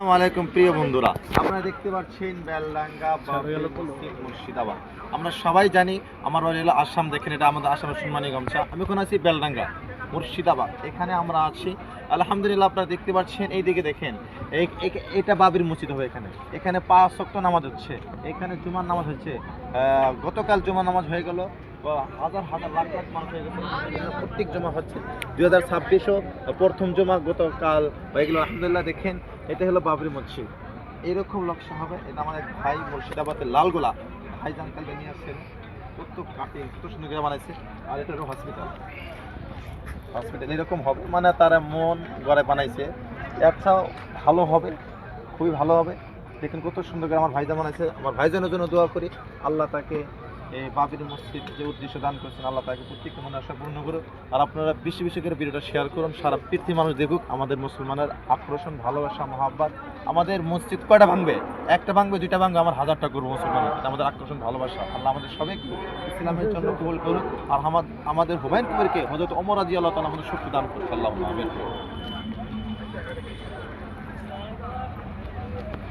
আসসালামু আলাইকুম প্রিয় বন্ধুরা, আপনারা দেখতে পাচ্ছেন বেলডাঙ্গা মুর্শিদাবাদ। আমরা সবাই জানি আমার বাড়ি হলো আসাম। দেখেন, এটা আমাদের আসামের সম্মানী গামছা। আমি এখন আছি বেলডাঙ্গা মুর্শিদাবাদ, এখানে আমরা আছি। আলহামদুলিল্লাহ, আপনারা দেখতে পাচ্ছেন, এইদিকে দেখেন, এটা বাবির মসজিদ হবে। এখানে এখানে 5 ওয়াক্ত নামাজ হচ্ছে। এখানে জুমার নামাজ হচ্ছে। গতকাল জুমার নামাজ হয়ে গেল, হাজার হাজার লাখ লাখ মানুষ হয়ে গেছে। প্রত্যেক জমা হচ্ছে 2026ও প্রথম জমা গতকাল হয়ে গেল। আলহামদুলিল্লাহ, দেখেন, এটা হলো বাবরি মসজিদ। এরকম লক্ষ্য হবে। এটা আমার এক ভাই মুর্শিদাবাদের লালগোলা ভাই জানকালকে নিয়ে আসছেন। কত কাটিং, কত সুন্দর করে বানাইছে। আর এটা হলো হসপিটাল। এরকম হবে, মানে তারা মন গড়ে বানাইছে। একটাও ভালো হবে, খুবই ভালো হবে। দেখেন কত সুন্দর করে আমার ভাইজান বানাইছে। আমার ভাইজানের জন্য দোয়া করি, আল্লাহ তাকে এই বাবরি মসজিদ যে উদ্দেশ্য দান করছেন, আল্লাহ তাকে প্রত্যেকটা মনে আশা পূর্ণ করুক। আর আপনারা বেশি বেশি করে ভিডিওটা শেয়ার করুন, সারা পৃথিবী মানুষ দেখুক আমাদের মুসলমানের আকর্ষণ, ভালোবাসা, মহাব্বত। আমাদের মসজিদ কয়টা ভাঙবে? একটা ভাঙবে, দুইটা ভাঙবে, আমার 1000টা করবো মুসলমানের। এটা আমাদের আকর্ষণ, ভালোবাসা। আল্লাহ আমাদের সবাইকে ইসলামের জন্য কবুল করুক। আর আমাদের হুমায়ুন কবিরকে হযরত ওমর রাদিয়াল্লাহু তাআলা আমাদের শক্তি দান করুক। আল্লাহুম্মা আমিন।